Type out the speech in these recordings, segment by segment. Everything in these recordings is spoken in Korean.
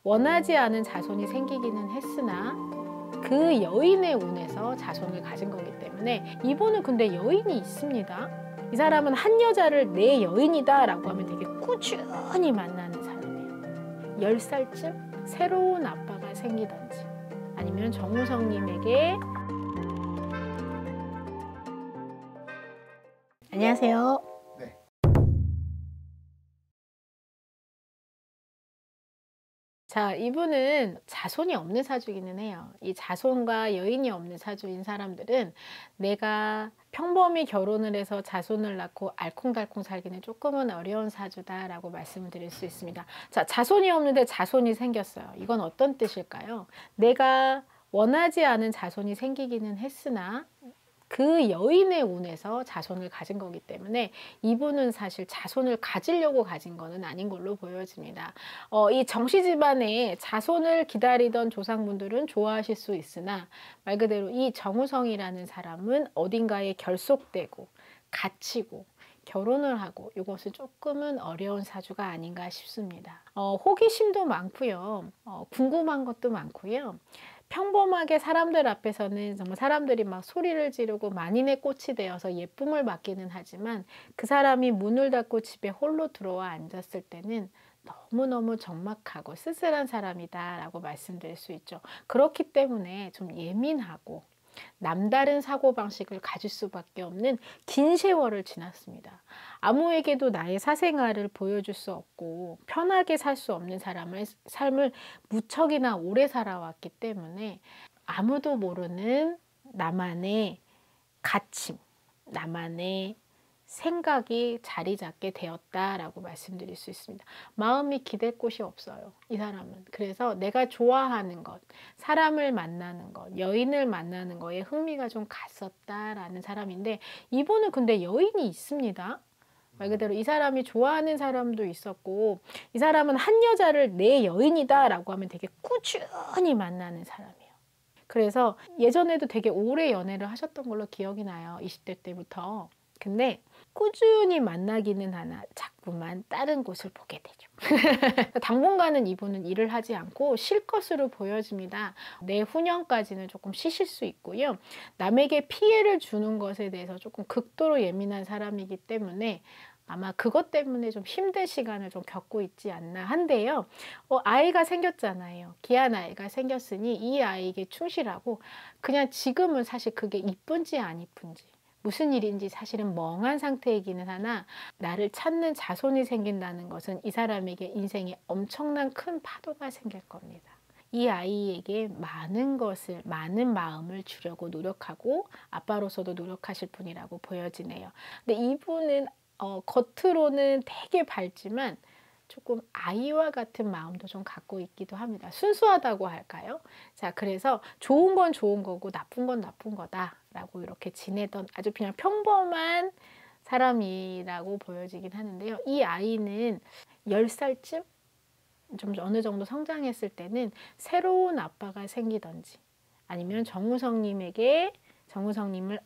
원하지 않은 자손이 생기기는 했으나 그 여인의 운에서 자손을 가진 거기 때문에 이분은 근데 여인이 있습니다. 이 사람은 한 여자를 내 여인이다 라고 하면 되게 꾸준히 만나는 사람이에요. 10살쯤 새로운 아빠가 생기든지 아니면 정우성님에게 안녕하세요. 네. 자, 이분은 자손이 없는 사주기는 해요. 이 자손과 여인이 없는 사주인 사람들은 내가 평범히 결혼을 해서 자손을 낳고 알콩달콩 살기는 조금은 어려운 사주다라고 말씀을 드릴 수 있습니다. 자, 자손이 없는데 자손이 생겼어요. 이건 어떤 뜻일까요? 내가 원하지 않은 자손이 생기기는 했으나 그 여인의 운에서 자손을 가진 거기 때문에 이분은 사실 자손을 가지려고 가진 거는 아닌 걸로 보여집니다. 이 정씨 집안에 자손을 기다리던 조상분들은 좋아하실 수 있으나 말 그대로 이 정우성이라는 사람은 어딘가에 결속되고 갇히고 결혼을 하고 이것은 조금은 어려운 사주가 아닌가 싶습니다. 호기심도 많고요. 궁금한 것도 많고요. 평범하게 사람들 앞에서는 정말 사람들이 막 소리를 지르고 만인의 꽃이 되어서 예쁨을 받기는 하지만 그 사람이 문을 닫고 집에 홀로 들어와 앉았을 때는 너무너무 적막하고 쓸쓸한 사람이다 라고 말씀드릴 수 있죠. 그렇기 때문에 좀 예민하고 남다른 사고방식을 가질 수밖에 없는 긴 세월을 지났습니다. 아무에게도 나의 사생활을 보여줄 수 없고 편하게 살 수 없는 삶을 무척이나 오래 살아왔기 때문에 아무도 모르는 나만의 갇힘, 나만의 생각이 자리 잡게 되었다라고 말씀드릴 수 있습니다. 마음이 기댈 곳이 없어요, 이 사람은. 그래서 내가 좋아하는 것, 사람을 만나는 것, 여인을 만나는 거에 흥미가 좀 갔었다라는 사람인데 이분은 근데 여인이 있습니다. 말 그대로 이 사람이 좋아하는 사람도 있었고 이 사람은 한 여자를 내 여인이다 라고 하면 되게 꾸준히 만나는 사람이에요. 그래서 예전에도 되게 오래 연애를 하셨던 걸로 기억이 나요. 20대 때부터. 근데 꾸준히 만나기는 하나 자꾸만 다른 곳을 보게 되죠. 당분간은 이분은 일을 하지 않고 쉴 것으로 보여집니다. 내후년까지는 조금 쉬실 수 있고요. 남에게 피해를 주는 것에 대해서 조금 극도로 예민한 사람이기 때문에 아마 그것 때문에 좀 힘든 시간을 좀 겪고 있지 않나 한데요. 아이가 생겼잖아요. 귀한 아이가 생겼으니 이 아이에게 충실하고 그냥 지금은 사실 그게 이쁜지 안 이쁜지 무슨 일인지 사실은 멍한 상태이기는 하나 나를 찾는 자손이 생긴다는 것은 이 사람에게 인생에 엄청난 큰 파도가 생길 겁니다. 이 아이에게 많은 마음을 주려고 노력하고 아빠로서도 노력하실 분이라고 보여지네요. 근데 이분은 겉으로는 되게 밝지만 조금 아이와 같은 마음도 좀 갖고 있기도 합니다. 순수하다고 할까요? 자, 그래서 좋은 건 좋은 거고 나쁜 건 나쁜 거다라고 이렇게 지내던 아주 그냥 평범한 사람이라고 보여지긴 하는데요. 이 아이는 10살쯤 좀 어느 정도 성장했을 때는 새로운 아빠가 생기든지 아니면 정우성님을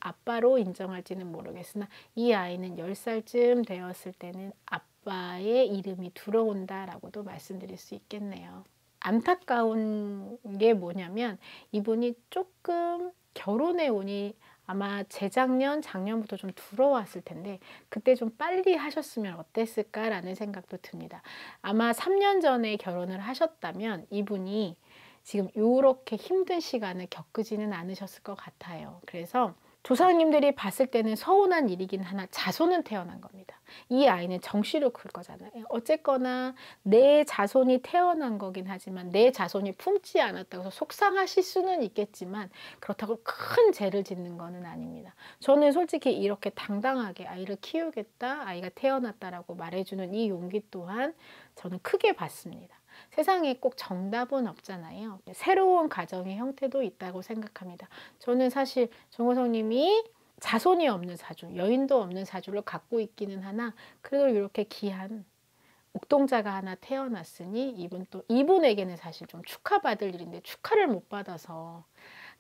아빠로 인정할지는 모르겠으나 이 아이는 10살쯤 되었을 때는 아빠의 이름이 들어온다라고도 말씀드릴 수 있겠네요. 안타까운 게 뭐냐면 이분이 조금 결혼의 운이 아마 재작년, 작년부터 좀 들어왔을 텐데 그때 좀 빨리 하셨으면 어땠을까라는 생각도 듭니다. 아마 3년 전에 결혼을 하셨다면 이분이 지금 이렇게 힘든 시간을 겪지는 않으셨을 것 같아요. 그래서 조상님들이 봤을 때는 서운한 일이긴 하나 자손은 태어난 겁니다. 이 아이는 정씨로 클 거잖아요. 어쨌거나 내 자손이 태어난 거긴 하지만 내 자손이 품지 않았다고 해서 속상하실 수는 있겠지만 그렇다고 큰 죄를 짓는 거는 아닙니다. 저는 솔직히 이렇게 당당하게 아이를 키우겠다, 아이가 태어났다라고 말해주는 이 용기 또한 저는 크게 받습니다. 세상에 꼭 정답은 없잖아요. 새로운 가정의 형태도 있다고 생각합니다. 저는 사실 정우성님이 자손이 없는 사주, 여인도 없는 사주를 갖고 있기는 하나 그래도 이렇게 귀한 옥동자가 하나 태어났으니 이분에게는 사실 좀 축하받을 일인데 축하를 못 받아서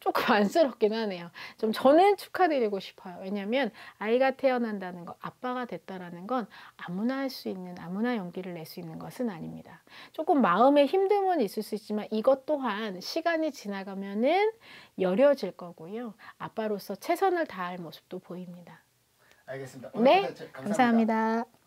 조금 안쓰럽긴 하네요. 좀 저는 축하드리고 싶어요. 왜냐하면 아이가 태어난다는 거, 아빠가 됐다라는 건 아무나 할 수 있는, 아무나 용기를 낼 수 있는 것은 아닙니다. 조금 마음의 힘듦은 있을 수 있지만 이것 또한 시간이 지나가면은 여려질 거고요. 아빠로서 최선을 다할 모습도 보입니다. 알겠습니다. 오늘 네, 콘텐츠 감사합니다. 감사합니다.